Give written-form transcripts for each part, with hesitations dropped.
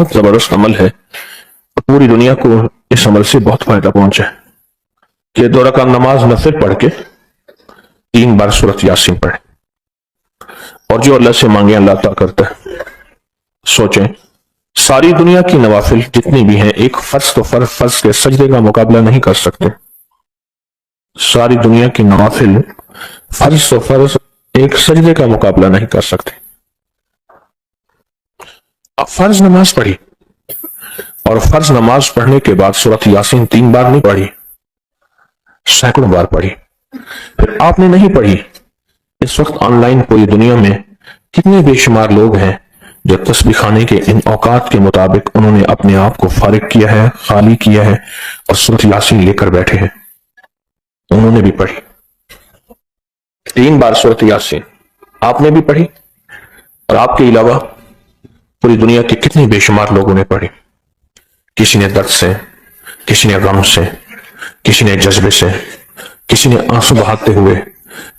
بہت زبردست عمل ہے، پوری دنیا کو اس عمل سے بہت فائدہ پہنچا ہے کہ 2 رکعت نماز نفل پڑھ کے 3 بار سورۃ یاسین پڑھے، اور جو اللہ سے مانگے اللہ عطا کرتا ہے۔ سوچیں، ساری دنیا کی نوافل جتنی بھی ہیں ایک فرض تو فرض کے سجدے کا مقابلہ نہیں کر سکتے۔ ساری دنیا کی نوافل فرض تو فرض ایک سجدے کا مقابلہ نہیں کر سکتے۔ اب فرض نماز پڑھی، اور فرض نماز پڑھنے کے بعد سورۃ یاسین 3 بار نہیں پڑھی، سینکڑوں بار پڑھی۔ پھر آپ نے نہیں پڑھی، اس وقت آن لائن پوری دنیا میں کتنے بے شمار لوگ ہیں جو تسبیح خانے کے ان اوقات کے مطابق انہوں نے اپنے آپ کو فارغ کیا ہے، خالی کیا ہے، اور سورۃ یاسین لے کر بیٹھے ہیں۔ انہوں نے بھی پڑھی 3 بار سورۃ یاسین، آپ نے بھی پڑھی، اور آپ کے علاوہ پوری دنیا کے کتنے بے شمار لوگوں نے پڑھی۔ کسی نے درد سے، کسی نے غم سے، کسی نے جذبے سے، کسی نے آنسو بہاتے ہوئے،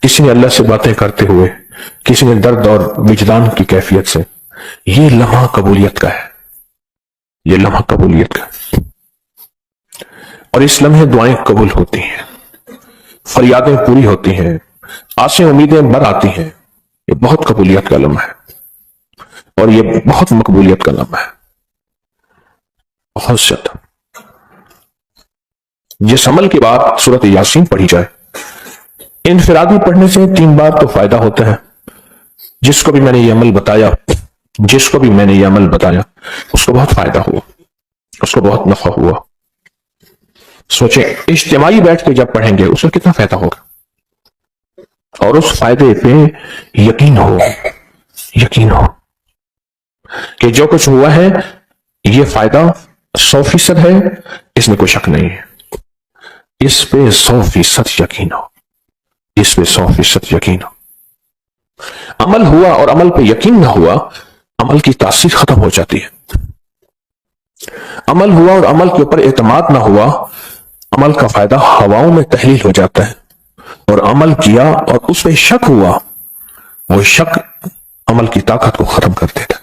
کسی نے اللہ سے باتیں کرتے ہوئے، کسی نے درد اور وجدان کی کیفیت سے۔ یہ لمحہ قبولیت کا ہے، یہ لمحہ قبولیت کا ہے، اور اس لمحے دعائیں قبول ہوتی ہیں، فریادیں پوری ہوتی ہیں، آسیں امیدیں بر آتی ہیں۔ یہ بہت قبولیت کا لمحہ ہے، اور یہ بہت مقبولیت کا لمحہ ہے، بہت زیادہ۔ جس عمل کے بعد سورۃ یاسین پڑھی جائے، انفرادی پڑھنے سے 3 بار تو فائدہ ہوتا ہے۔ جس کو بھی میں نے یہ عمل بتایا، جس کو بھی میں نے یہ عمل بتایا، اس کو بہت فائدہ ہوا، اس کو بہت نفع ہوا۔ سوچیں، اجتماعی بیٹھ کے جب پڑھیں گے اس کو کتنا فائدہ ہوگا، اور اس فائدے پہ یقین ہو کہ جو کچھ ہوا ہے یہ فائدہ 100% ہے، اس میں کوئی شک نہیں ہے، اس پہ 100% یقین ہو، اس پہ 100% یقین ہو۔ عمل ہوا اور عمل پہ یقین نہ ہوا، عمل کی تاثیر ختم ہو جاتی ہے۔ عمل ہوا اور عمل کے اوپر اعتماد نہ ہوا، عمل کا فائدہ ہواؤں میں تحلیل ہو جاتا ہے، اور عمل کیا اور اس پہ شک ہوا، وہ شک عمل کی طاقت کو ختم کر دیتا ہے۔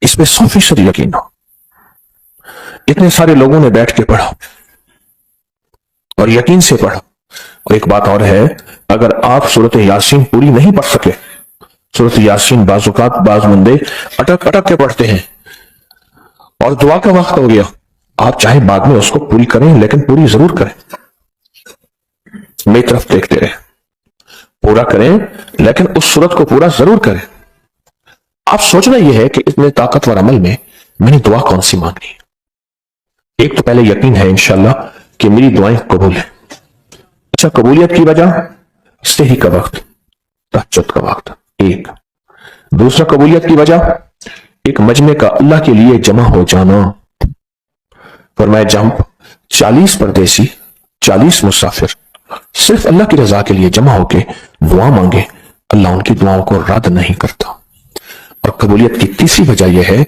اس پہ 100% یقین ہو۔ اتنے سارے لوگوں نے بیٹھ کے پڑھا اور یقین سے پڑھا۔ اور ایک بات اور ہے، اگر آپ سورۃ یاسین پوری نہیں پڑھ سکے، سورۃ یاسین بعض اوقات بعض بندے اٹک کے پڑھتے ہیں، اور دعا کا وقت ہو گیا، آپ چاہے بعد میں اس کو پوری کریں لیکن پوری ضرور کریں، میری طرف دیکھتے رہیں، پورا کریں لیکن اس سورت کو پورا ضرور کریں۔ آپ سوچنا یہ ہے کہ اتنے طاقتور عمل میں نے دعا کون سی مانگنی ہے۔ ایک تو پہلے یقین ہے انشاءاللہ کہ میری دعائیں قبول ہیں۔ اچھا، قبولیت کی وجہ سحری کا وقت، تہجد کا وقت، ایک۔ دوسرا قبولیت کی وجہ ایک مجمع کا اللہ کے لیے جمع ہو جانا۔ فرمایا جب 40 پردیسی، 40 مسافر صرف اللہ کی رضا کے لیے جمع ہو کے دعا مانگے، اللہ ان کی دعاؤں کو رد نہیں کرتا۔ اور قبولیت کی تیسری وجہ یہ ہے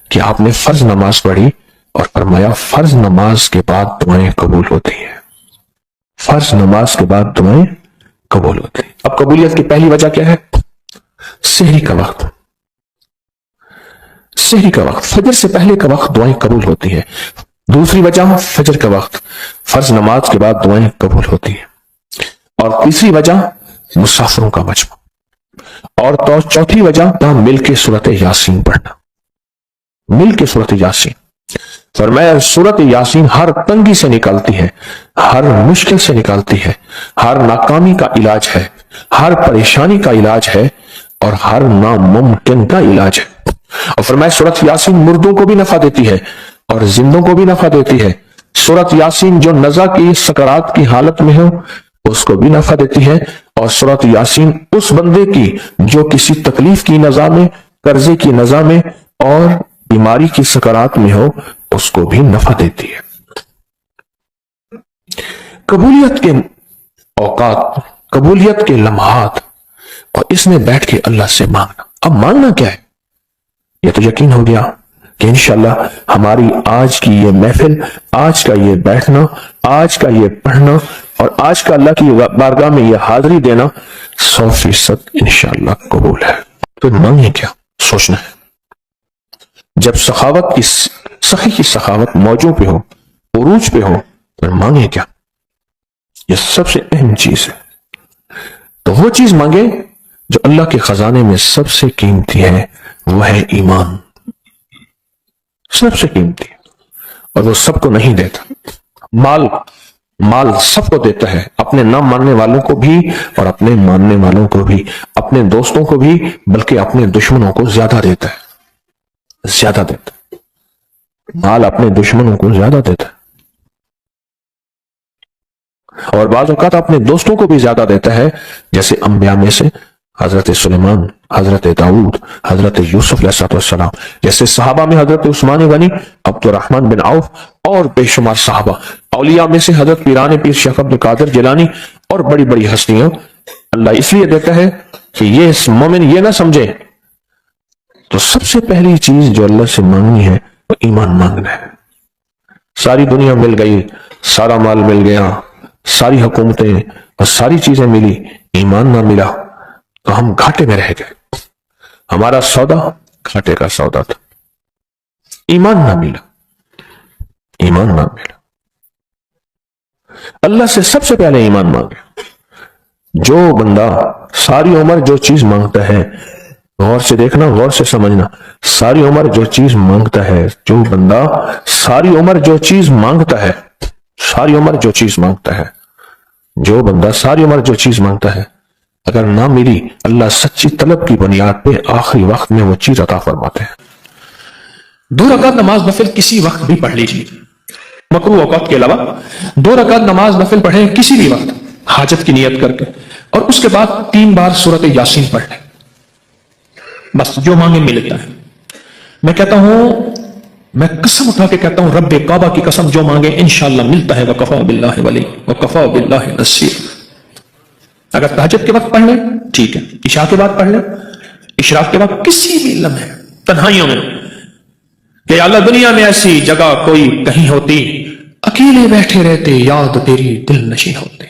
کہ آپ نے فرض نماز پڑھی، اور فرمایا فرض نماز کے بعد دعائیں قبول ہوتی ہیں، فرض نماز کے بعد دعائیں قبول ہوتی ہیں۔ اب قبولیت کی پہلی وجہ کیا ہے؟ سحری کا وقت، سحری کا وقت، فجر سے پہلے کا وقت دعائیں قبول ہوتی ہیں۔ دوسری وجہ فجر کا وقت، فرض نماز کے بعد دعائیں قبول ہوتی ہیں۔ اور تیسری وجہ مسافروں کا مجمع، اور تو چوتھی وجہ مل کے سورۃ یاسین پڑھنا، مل کے سورۃ یاسین۔ فرمایا سورۃ یاسین ہر تنگی سے نکالتی ہے، ہر مشکل سے نکالتی ہے، ہر ناکامی کا علاج ہے، ہر پریشانی کا علاج ہے، اور ہر ناممکن کا علاج ہے۔ اور فرمایا سورۃ یاسین مردوں کو بھی نفع دیتی ہے اور زندوں کو بھی نفع دیتی ہے۔ سورۃ یاسین جو نزع کی سکرات کی حالت میں ہو اس کو بھی نفع دیتی ہے، اور سورۃ یاسین اس بندے کی جو کسی تکلیف کی نزع میں، قرضے کی نزع میں اور بیماری کی سکرات میں ہو اس کو بھی نفع دیتی ہے۔ قبولیت کے اوقات، قبولیت کے لمحات، اور اس میں بیٹھ کے اللہ سے مانگنا۔ اب مانگنا کیا ہے؟ یہ تو یقین ہو گیا کہ انشاءاللہ ہماری آج کی یہ محفل، آج کا یہ بیٹھنا، آج کا یہ پڑھنا، اور آج کا اللہ کی بارگاہ میں یہ حاضری دینا 100% انشاءاللہ قبول ہے۔ تو مانگیں کیا؟ سوچنا ہے، جب سخاوت کی سخی کی سخاوت موجوں پہ ہو، عروج پہ ہو، تو مانگے کیا؟ یہ سب سے اہم چیز ہے۔ تو وہ چیز مانگے جو اللہ کے خزانے میں سب سے قیمتی ہے، وہ ہے ایمان، سب سے قیمتی، اور وہ سب کو نہیں دیتا۔ مال سب کو دیتا ہے، اپنے نہ ماننے والوں کو بھی اور اپنے ماننے والوں کو بھی، اپنے دوستوں کو بھی، بلکہ اپنے دشمنوں کو زیادہ دیتا ہے، زیادہ دیتا ہے۔ مال اپنے دشمنوں کو زیادہ دیتا ہے، اور بعض اوقات اپنے دوستوں کو بھی زیادہ دیتا ہے، جیسے انبیاء میں سے حضرت سلیمان، حضرت داؤد، حضرت یوسف علیہ السلام، جیسے صحابہ میں حضرت عثمان غنی، عبد الرحمن بن عوف اور بے شمار صحابہ، اولیاء میں سے حضرت پیران پیر شیخ عبد القادر جیلانی اور بڑی بڑی ہستیاں۔ اللہ اس لیے دیتا ہے کہ یہ مومن یہ نہ سمجھے۔ تو سب سے پہلی چیز جو اللہ سے مانگنی ہے وہ ایمان مانگنا ہے۔ ساری دنیا مل گئی، سارا مال مل گیا، ساری حکومتیں اور ساری چیزیں ملی، ایمان نہ ملا تو ہم گھاٹے میں رہ گئے، ہمارا سودا گھاٹے کا سودا تھا۔ ایمان نہ ملا، ایمان نہ ملا۔ اللہ سے سب سے پہلے ایمان مانگے۔ جو بندہ ساری عمر جو چیز مانگتا ہے، غور سے دیکھنا، غور سے سمجھنا، ساری عمر جو چیز مانگتا ہے، جو بندہ ساری عمر جو چیز مانگتا ہے، ساری عمر جو چیز مانگتا ہے، جو بندہ ساری عمر جو چیز مانگتا ہے، اگر نہ ملی، اللہ سچی طلب کی بنیاد پہ آخری وقت میں وہ چیز عطا فرماتے ہیں۔ 2 رکعت نماز نفل کسی وقت بھی پڑھ لیجیے، مکروہ اوقات کے علاوہ 2 رکعت نماز نفل پڑھیں کسی بھی وقت حاجت کی نیت کر کے، اور اس کے بعد 3 بار سورۃ یاسین پڑھ لیں، بس جو مانگے ملتا ہے۔ میں کہتا ہوں، میں قسم اٹھا کے کہتا ہوں، رب کعبہ کی قسم، جو مانگے انشاءاللہ ملتا ہے۔ وَكَفَى بِاللَّهِ وَلِيًّا وَكَفَى بِاللَّهِ نَصِيرًا۔ اگر تہجد کے وقت پڑھ لیں ٹھیک ہے، عشاء کے بعد پڑھ لیں، اشراق کے وقت کسی بھی لمحے تنہائیوں میں، کہ اللہ دنیا میں ایسی جگہ کوئی کہیں ہوتی، اکیلے بیٹھے رہتے، یاد تیری دل نشین ہوتے،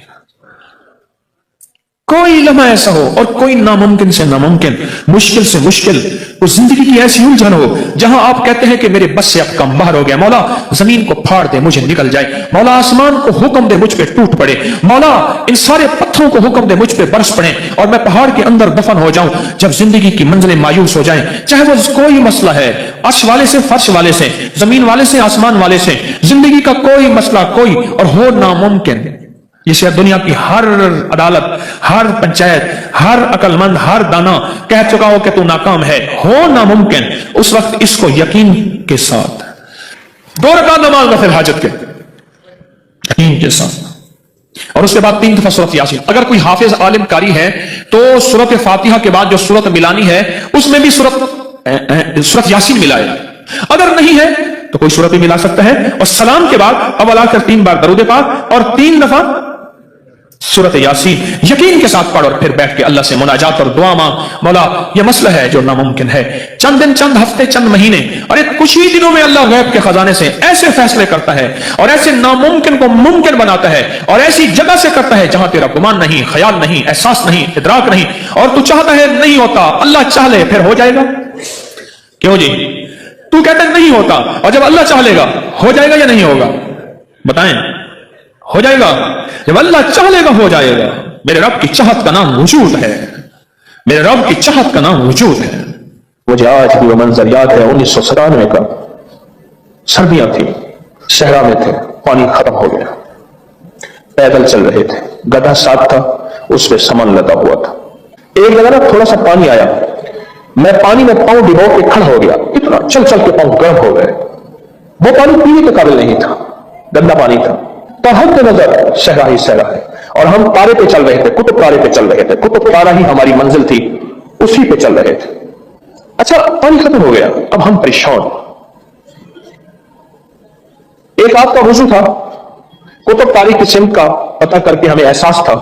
کوئی لمحہ ایسا ہو، اور کوئی ناممکن سے ناممکن، مشکل سے مشکل، اس زندگی کی ایسی الجھن ہو جہاں آپ کہتے ہیں کہ میرے بس سے اب کم باہر ہو گیا، مولا زمین کو پھاڑ دے مجھے نکل جائے، مولا آسمان کو حکم دے مجھ پہ ٹوٹ پڑے، مولا ان سارے پتھروں کو حکم دے مجھ پہ برس پڑے اور میں پہاڑ کے اندر دفن ہو جاؤں۔ جب زندگی کی منزلیں مایوس ہو جائیں، چاہے وہ کوئی مسئلہ ہے، عرش والے سے فرش والے سے، زمین والے سے آسمان والے سے، زندگی کا کوئی مسئلہ کوئی اور ہو ناممکن، جسے دنیا کی ہر عدالت، ہر پنچایت، ہر عقل مند، ہر دانا کہہ چکا ہو کہ تو ناکام ہے، ہو ناممکن، اس وقت اس کو یقین کے ساتھ 2 رکعت نماز نفل حاجت کے یقین کے ساتھ، اور اس کے بعد 3 دفعہ سورۃ یاسین۔ اگر کوئی حافظ عالم قاری ہے تو سورۃ فاتحہ کے بعد جو سورۃ ملانی ہے اس میں بھی سورۃ یاسین ملائے، اگر نہیں ہے تو کوئی سورت بھی ملا سکتا ہے، اور سلام کے بعد اول آخر 3 بار درود پاک اور 3 دفعہ سورۃ یاسین یقین کے ساتھ پڑھ، اور پھر بیٹھ کے اللہ سے مناجات اور دعا مانگ، مولا یہ مسئلہ ہے جو ناممکن ہے، چند دن، چند ہفتے، چند مہینے، اور ایک کچھ ہی دنوں میں اللہ غیب کے خزانے سے ایسے فیصلے کرتا ہے اور ایسے ناممکن کو ممکن بناتا ہے، اور ایسی جگہ سے کرتا ہے جہاں تیرا گمان نہیں، خیال نہیں، احساس نہیں، ادراک نہیں، اور تو چاہتا ہے نہیں ہوتا، اللہ چاہ لے پھر ہو جائے گا۔ کیوں جی؟ تو کہتا ہے نہیں ہوتا، اور جب اللہ چاہ لے گا ہو جائے گا یا نہیں ہوگا؟ بتائیں، ہو جائے گا؟ جب اللہ چاہ لے گا ہو جائے گا۔ میرے رب کی چاہت کا نام وجود ہے، میرے رب کی چاہت کا نام وجود ہے۔ مجھے آج بھی وہ منظر یاد ہے 1997 کا، سردیاں تھیں، صحرا میں تھے، پانی ختم ہو گیا، پیدل چل رہے تھے، گدھا ساتھ تھا، اس پہ سامان لدا ہوا تھا، ایک جگہ نا تھوڑا سا پانی آیا، میں پانی میں پاؤں ڈبو کے کھڑا ہو گیا، اتنا چل چل کے پاؤں گرم ہو گئے، وہ پانی پینے کے قابل نہیں تھا، گندا پانی تھا، تو حد نظر صحرا ہی صحرا ہے، اور ہم تارے پہ چل رہے تھے، قطب تارے پہ چل رہے تھے، قطب تارا ہی ہماری منزل تھی، اسی پہ چل رہے تھے۔ اچھا پانی ختم ہو گیا، اب ہم پریشان، ایک آپ کا وضو تھا، قطب تاری کی سمت کا پتہ کر کے ہمیں احساس تھا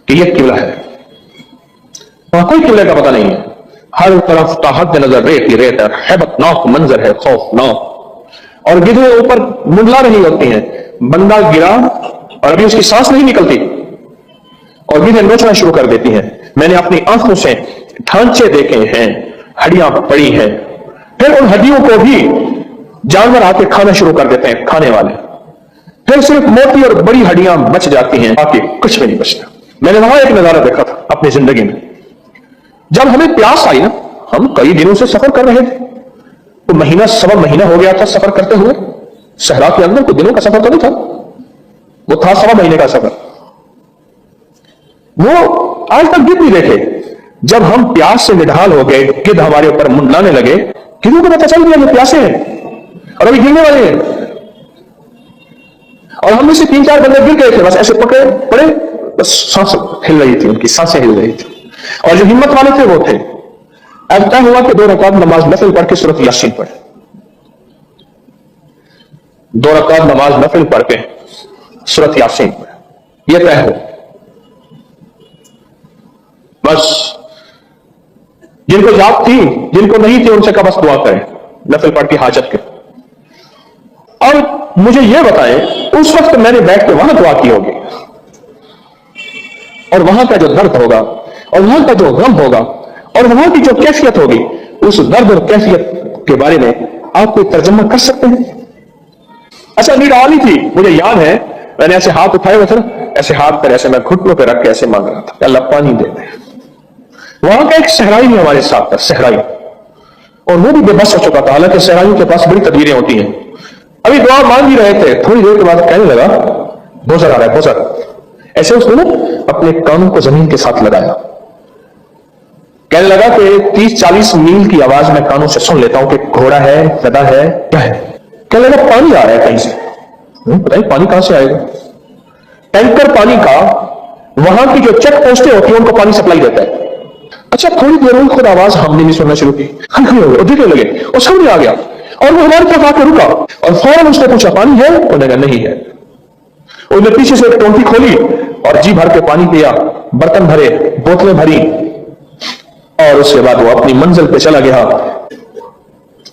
کہ یہ قبلہ ہے، وہاں کوئی قبلے کا پتہ نہیں ہے، ہر طرف تحت نظر ریت ہی ریت ہے، ہیبت ناک منظر ہے، خوفناک، اور گدھے اوپر منڈلا رہی ہوتی ہیں، بندہ گرا اور ابھی اس کی سانس نہیں نکلتی اور گدھے نوچنا شروع کر دیتی ہیں۔ میں نے اپنی آنکھوں سے ڈھانچے دیکھے ہیں، ہڈیاں پڑی ہیں، پھر ان ہڈیوں کو بھی جانور آ کے کھانا شروع کر دیتے ہیں، کھانے والے. پھر صرف موٹی اور بڑی ہڈیاں بچ جاتی ہیں، باقی کچھ بھی نہیں بچتا. میں نے وہاں ایک نظارہ دیکھا تھا اپنی زندگی میں. جب ہمیں پیاس آئی نا، ہم کئی دنوں سے سفر کر رہے تھے، تو مہینہ سوا مہینہ ہو گیا تھا سفر کرتے ہوئے. صحرا کے اندر کوئی دنوں کا سفر تو نہیں تھا، وہ تھا سوا مہینے کا سفر. وہ آج تک گدھ نہیں دیکھے. جب ہم پیاس سے نڈھال ہو گئے، گدھ ہمارے اوپر منڈلانے لگے، گدھوں کو پتہ چل گیا یہ پیاسے ہیں اور ابھی گرنے والے ہیں. اور ہم میں سے 3-4 بندے گر گئے تھے، بس ایسے پکڑے پڑے، بس سانس ہل رہی تھی، ان کی سانسیں ہل رہی تھی. اور جو ہمت والے تھے وہ تھے. اب طے ہوا کہ 2 رکعت نماز نفل پڑھ کے سورۃ یاسین پڑھے. 2 رکعت نماز نفل پڑھ کے سورۃ یاسین پڑھے، یہ طے ہو. بس جن کو یاد تھی، جن کو نہیں تھی، ان سے کا بس دعا کریں نفل پڑھ کے حاجت کے. اور مجھے یہ بتائیں، اس وقت میں نے بیٹھ کے وہاں دعا کی ہوگی، اور وہاں کا جو درد ہوگا، اور وہاں کا جو غم ہوگا، اور وہاں کی جو کیفیت ہوگی، اس درد اور کیفیت کے بارے میں آپ کوئی ترجمہ کر سکتے ہیں؟ اچھا نیڈ آلی تھی، مجھے یاد ہے میں نے ایسے ہاتھ اٹھائے ہوئے تھے، ایسے ہاتھ پر ایسے میں گھٹنوں پہ رکھ کے ایسے مانگ رہا تھا کہ اللہ پانی دے دے. وہاں کا ایک صحرائی بھی ہمارے ساتھ تھا، صحرائی، اور وہ بھی بے بس ہو چکا تھا. حالانکہ صحرائیوں کے پاس بڑی تدبیریں ہوتی ہیں. ابھی دعا مانگ ہی رہے تھے، تھوڑی دیر کے بعد کہنے لگا بوزر آ رہا ہے، بوزر. ایسے اس نے اپنے کانوں کو زمین کے ساتھ لگایا، کہنے لگا کہ 30-40 میل کی آواز میں کانوں سے سن لیتا ہوں کہ گھوڑا ہے، گدھا ہے، کیا ہے. کہنے لگا پانی آ رہا ہے کہیں سے. پتہ نہیں پانی کہاں سے آئے گا. ٹینکر پانی کا وہاں کی جو چیک پوسٹیں ہوتی ہیں ان کو پانی سپلائی دیتا ہے. اچھا تھوڑی دیر ہوئی، خود آواز ہم نے بھی سننا شروع کی. ہم کھڑے ہو گئے اور دیکھنے لگے، اور سامنے آ گیا اور وہ ہماری طرف آ کے رکا، اور فوراً اس نے پوچھا پانی ہے؟ انہوں نے کہا نہیں ہے. انہوں نے پیچھے سے ایک ٹونٹی کھولی اور جی بھر کے پانی پیا، برتن بھرے، بوتلیں بھری، اور اس کے بعد وہ اپنی منزل پہ چلا گیا.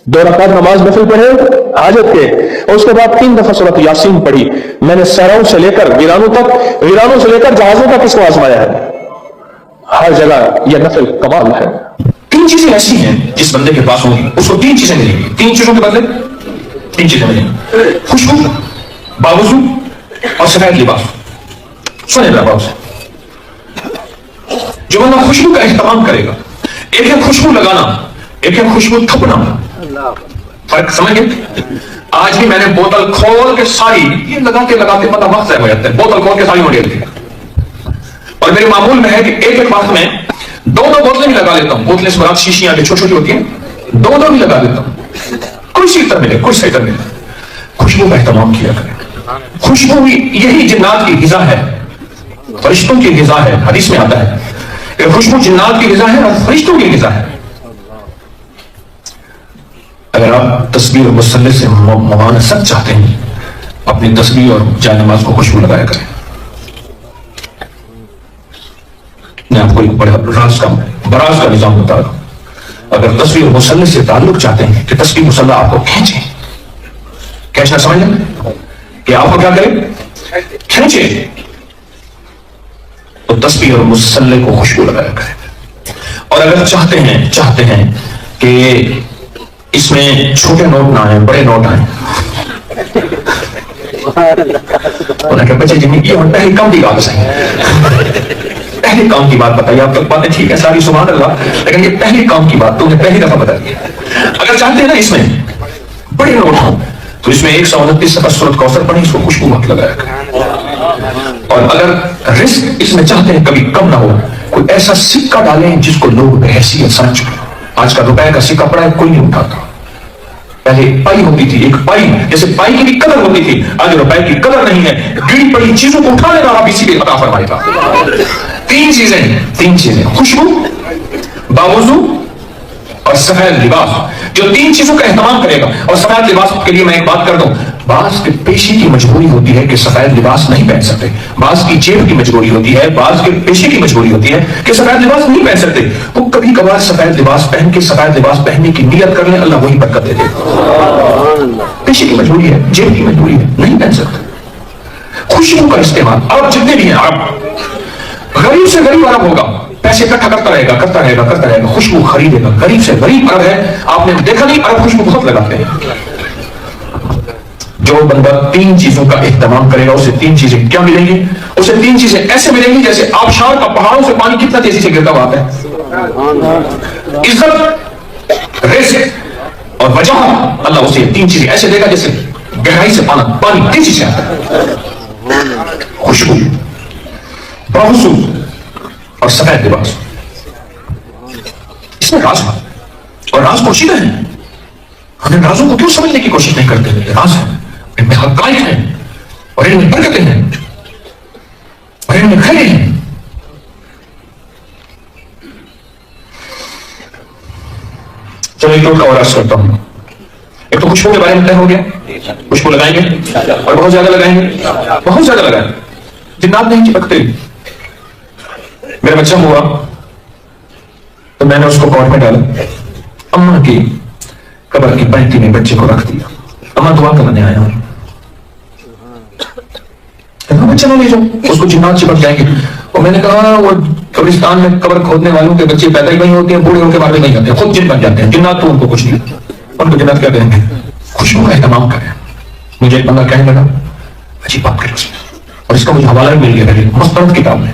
2 رکعت نماز نفل پڑھے حاجت کے، اور اس کے بعد 3 دفعہ سورۃ یاسین پڑھی. میں نے صحراؤں سے لے کر ویرانوں تک، ویرانوں سے لے کر جہازوں تک اس کو آزمایا ہے. ہر جگہ یہ نفل کمال ہے. 3 چیزیں ایسی ہیں جس بندے کے پاس ہوگی اس کو 3 چیزیں ملیں گی. 3 چیزوں کے بدلے 3 چیزیں ملیں گی: خوشبو، باوضو اور سفید لباس. سنیں میرا باپ سے، جو بندہ خوشبو کا اہتمام کرے گا، ایک ہے خوشبو لگانا، ایک ہے خوشبو تھپنا. فرق سمجھ گئے؟ آج بھی میں نے بوتل کھول کے ساری یہ لگاتے لگاتے پتہ وقت ضائع ہو جاتا ہے. بوتل کھول کے ساری مڑ جاتی ہے. اور میرے معمول میں ہے کہ ایک وقت میں 2 بوتلیں بھی لگا لیتا ہوں. بوتلیں سے مراد شیشیاں جو چھوٹی چھوٹی ہوتی ہیں، 2 بھی لگا لیتا ہوں. کوئی سیٹر ملے، کوئی سیٹر ملے. خوشبو کا اہتمام کیا کریں. خوشبو یہی جنات کی غذا ہے، فرشتوں کی غذا ہے. حدیث میں آتا ہے کہ خوشبو جنات کی غذا ہے اور فرشتوں کی غذا ہے. اگر آپ تسبیح اور مصلی سے ممانست چاہتے ہیں، اپنی تسبیح اور جائے نماز کو خوشبو لگایا کریں. میں آپ کو ایک بڑا براز کا نظام بتا رہا ہوں. اگر تسبیح اور مصلی سے تعلق چاہتے ہیں کہ تسبیح مصلی آپ کو کھینچیں، کھینچنا سمجھ لیں کہ آپ کو کیا کریں، کھینچیں، تو تسبیح اور مصلی کو خوشبو لگایا کریں. اور اگر چاہتے ہیں کہ اس میں چھوٹے نوٹ نہ آئیں، بڑے نوٹ آئیں، انہیں کہ بچے جنہیں یہ پہلی کم کی بات ہے، پہلی کام کی بات بتائیے. آپ تک باتیں ٹھیک ہے ساری سبحان اللہ، لیکن یہ پہلی کام کی بات تو نے پہلی دفعہ بتائی. اگر چاہتے ہیں نا اس میں بڑے نوٹ ہوں تو اس میں 129 صفحہ سورۃ کوثر پڑھیں، اس کو خوشبو مت لگایا کریں. اور اگر رزق اس میں چاہتے ہیں کبھی کم نہ ہو، کوئی ایسا سکہ ڈالیں جس کو لوگ بحیثیت سمجھ چکے. آج کا روپے کا سکہ پڑا ہے کوئی نہیں اٹھاتا. پہلے پائی ہوتی تھی، ایک پائی، جیسے پائی کی بھی قدر ہوتی تھی، آج روپے کی قدر نہیں ہے. گری پڑی چیزوں کو اٹھانے والا بھی اسی لیے عطا فرمائے گا. 3 چیزیں خوشبو، باوضو اور سفید لباس. جو 3 چیزوں کا اہتمام کرے گا. اور سفید لباس کے لیے میں ایک بات کر دوں، بعض کے پیشے کی مجبوری ہوتی ہے کہ سفید لباس نہیں پہن سکتے، بعض کی جیب کی مجبوری ہوتی ہے، بعض کے پیشے کی مجبوری ہوتی ہے کہ سفید لباس نہیں پہن سکتے. وہ کبھی کبھار سفید لباس پہن کے سفید لباس پہننے کی نیت کر لیں، اللہ وہی برکت دے دے. پیشے کی مجبوری ہے، جیب کی مجبوری ہے، نہیں پہن سکتے. خوشبو کا استعمال. عرب جتنے بھی ہیں، عرب غریب سے غریب عرب ہوگا، پیسے اکٹھا کرتا رہے گا, خوشبو خریدے گا. غریب سے غریب عرب ہے, آپ نے دیکھا نہیں, عرب خوشبو بہت لگاتے ہیں. جو بندہ 3 چیزوں کا اہتمام کرے گا اسے 3 چیزیں کیا ملیں گی؟ اسے 3 چیزیں ایسے ملیں گی جیسے آبشار کا پہاڑوں سے پانی کتنا تیزی سے گرتا ہوا آتا ہے. عزت, رزق اور وجہ. اللہ اسے 3 چیزیں ایسے دے گا جیسے گہرائی سے پانی تیزی سے آتا ہے. خوشبو, باوضو اور سفید لباس. اس میں راز ہے اور راز پوشیدہ ہے. ہمیں رازوں کو کیوں سمجھنے کی کوشش نہیں کرتے؟ راز ہے, ان میں حقائق ہیں اور ان میں برکتیں ہیں اور ان میں خیریں ہیں. چلو ایک ٹوٹکا اور عرض کرتا ہوں. ایک تو خوشبو کے بارے میں طے ہو گیا, خوشبو لگائیں گے اور بہت زیادہ لگائیں گے, بہت زیادہ لگائیں. جنات نہیں چپکتے. میرا بچہ ہوا تو میں نے اس کو کورٹ میں ڈالا, اماں کی قبر کی پینٹی میں بچے کو رکھ دیا. اماں دعا کرنے آیا ہوں, بچہ نہ لے جاؤ, اس کو جنات چپک جائیں گے. اور میں نے کہا وہ قبرستان میں قبر کھودنے والوں کے بچے پیدا ہی نہیں ہوتے ہیں, بوڑھے ہو کے بعد نہیں جاتے, خود جن بن جاتے ہیں. جنات تو ان کو کچھ نہیں, ان کو جنات کیا کہیں گے؟ خوشبو کا اہتمام کریں. مجھے ایک بندہ کہنے لگا عجیب بات کر, اور اس کا مجھے حوالہ بھی مل گیا مستند کتاب میں.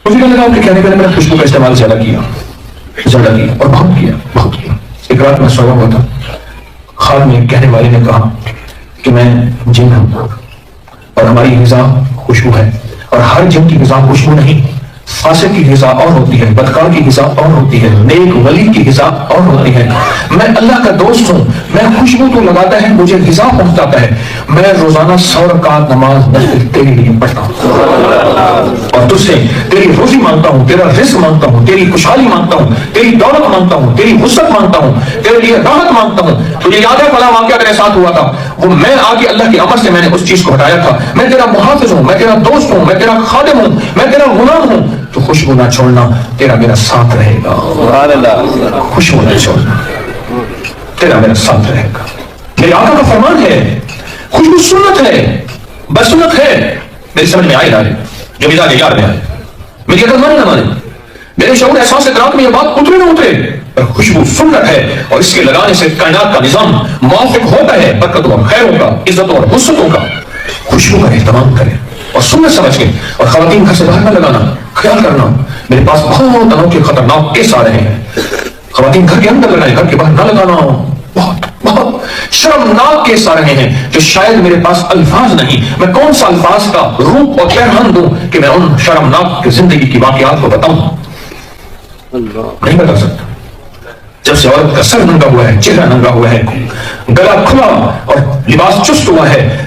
مجھے کہنے لگا کہ کہنے پہلے میں نے خوشبو کا استعمال زیادہ کیا اور بہت کیا. ایک رات میں سویا ہوا تھا, خواب میں کہنے والے نے کہا کہ میں جن ہوں اور ہماری غذا خوشبو ہے, اور ہر جن کی غذا خوشبو نہیں. فاسق کی غذا اور ہوتی ہے, بدکار کی غذا اور ہوتی ہے, نیک ولی کی غذا اور ہوتی ہے. میں اللہ کا دوست ہوں, میں خوشبو تو لگاتا ہے, مجھے غذا پہنچاتا ہے. میں روزانہ 100 رکعت نماز تیرے لیے پڑھتا ہوں اور تجھ سے تیری روزی مانگتا ہوں, تیرا رزق مانگتا ہوں, تیری خوشحالی مانگتا ہوں, تیری دولت مانگتا ہوں, تیری وسعت مانگتا ہوں, تیرے لیے راحت مانگتا ہوں. تجھے یاد ہے فلاں واقعہ میرے ساتھ ہوا تھا, وہ میں آگے اللہ کے امر سے میں نے اس چیز کو ہٹایا تھا. میں تیرا محافظ ہوں, میں تیرا دوست ہوں, میں تیرا خادم ہوں, میں تیرا غلام ہوں. تو خوشبو نہ چھوڑنا, تیرا میرا ساتھ رہے گا. خوشبو نہ چھوڑنا, تیرا میرا ساتھ رہے گا. میرے آقا کا فرمان ہے, خوشبو سنت ہے, بس سنت ہے. میری سمجھ میں آئی نہ آئے, جو مزاج یار میں آئے, میری عقل مانے نہ مانے, میرے شعور احساس ادراک میں یہ بات اترے نہ اترے, پر خوشبو سنت ہے اور اس کے لگانے سے کائنات کا نظام موافق ہوتا ہے برکتوں اور خیروں کا, عزتوں اور وسعتوں کا. خوشبو کا اہتمام کریں اور سنت سمجھ کے. اور خواتین گھر سے باہر نہ لگانا, خیال کرنا میرے پاس بہت انوکھے خطرناک کیس آ رہے ہیں. خواتین گھر کے اندر لگائیں, گھر کے باہر نہ لگانا. بہت شرمناک کیس آ رہے ہیں جو شاید میرے پاس الفاظ نہیں, میں کون سا الفاظ کا روپ اور پیغام دوں کہ میں ان شرمناک زندگی کی واقعات کو بتاؤں. نہیں بتا سکتا. جب سے عورت کا سر ننگا ہوا ہے, چہرہ ننگا ہوا ہے, گلا کھلا اور لباس چست ہوا ہے,